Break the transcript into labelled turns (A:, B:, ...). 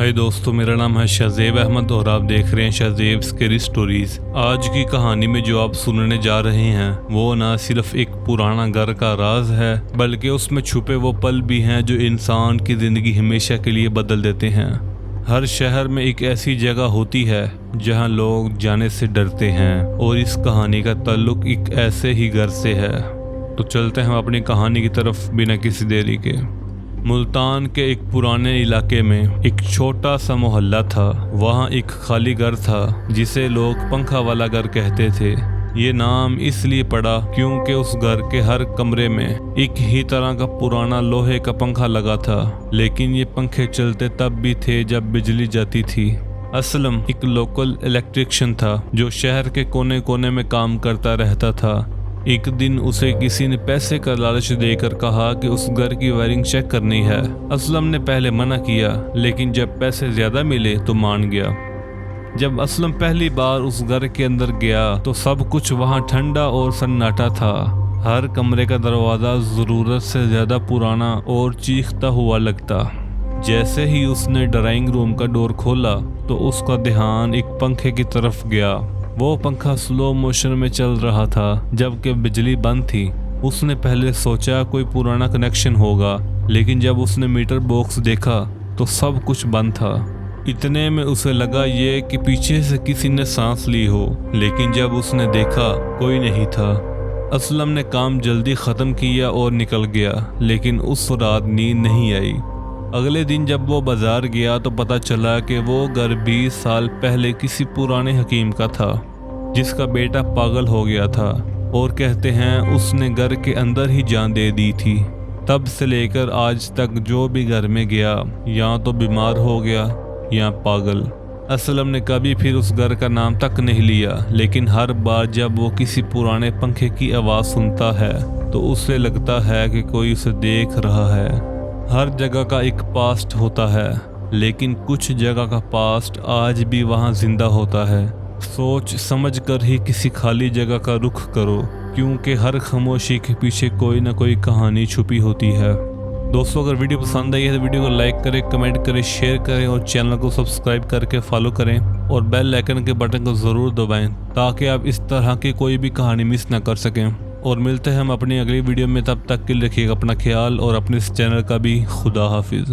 A: हाय दोस्तों, मेरा नाम है शाहजेब अहमद और आप देख रहे हैं शाहजेब स्केरी स्टोरीज। आज की कहानी में जो आप सुनने जा रहे हैं वो ना सिर्फ एक पुराना घर का राज है, बल्कि उसमें छुपे वो पल भी हैं जो इंसान की ज़िंदगी हमेशा के लिए बदल देते हैं। हर शहर में एक ऐसी जगह होती है जहां लोग जाने से डरते हैं और इस कहानी का ताल्लुक एक ऐसे ही घर से है। तो चलते हैं अपनी कहानी की तरफ बिना किसी देरी के। मुल्तान के एक पुराने इलाके में एक छोटा सा मोहल्ला था। वहाँ एक खाली घर था जिसे लोग पंखा वाला घर कहते थे। ये नाम इसलिए पड़ा क्योंकि उस घर के हर कमरे में एक ही तरह का पुराना लोहे का पंखा लगा था, लेकिन ये पंखे चलते तब भी थे जब बिजली जाती थी। असलम एक लोकल इलेक्ट्रिशियन था जो शहर के कोने कोने में काम करता रहता था। एक दिन उसे किसी ने पैसे का लालच देकर कहा कि उस घर की वायरिंग चेक करनी है। असलम ने पहले मना किया, लेकिन जब पैसे ज्यादा मिले तो मान गया। जब असलम पहली बार उस घर के अंदर गया तो सब कुछ वहां ठंडा और सन्नाटा था। हर कमरे का दरवाजा जरूरत से ज्यादा पुराना और चीखता हुआ लगता। जैसे ही उसने ड्राइंग रूम का डोर खोला तो उसका ध्यान एक पंखे की तरफ गया। वो पंखा स्लो मोशन में चल रहा था जबकि बिजली बंद थी। उसने पहले सोचा कोई पुराना कनेक्शन होगा, लेकिन जब उसने मीटर बॉक्स देखा तो सब कुछ बंद था। इतने में उसे लगा ये कि पीछे से किसी ने सांस ली हो, लेकिन जब उसने देखा कोई नहीं था। असलम ने काम जल्दी ख़त्म किया और निकल गया, लेकिन उस रात नींद नहीं आई। अगले दिन जब वो बाजार गया तो पता चला कि वो घर 20 साल पहले किसी पुराने हकीम का था जिसका बेटा पागल हो गया था, और कहते हैं उसने घर के अंदर ही जान दे दी थी। तब से लेकर आज तक जो भी घर में गया या तो बीमार हो गया या पागल। असलम ने कभी फिर उस घर का नाम तक नहीं लिया, लेकिन हर बार जब वो किसी पुराने पंखे की आवाज़ सुनता है तो उसे लगता है कि कोई उसे देख रहा है। हर जगह का एक पास्ट होता है, लेकिन कुछ जगह का पास्ट आज भी वहाँ जिंदा होता है। सोच समझ कर ही किसी खाली जगह का रुख करो, क्योंकि हर खामोशी के पीछे कोई ना कोई कहानी छुपी होती है। दोस्तों, अगर वीडियो पसंद आई है तो वीडियो को लाइक करें, कमेंट करें, शेयर करें और चैनल को सब्सक्राइब करके फॉलो करें और बेल आइकन के बटन को ज़रूर दबाएं ताकि आप इस तरह की कोई भी कहानी मिस ना कर सकें। और मिलते हैं हम अपनी अगली वीडियो में। तब तक के लिए रखिएगा अपना ख्याल और अपने इस चैनल का भी। खुदा हाफिज़।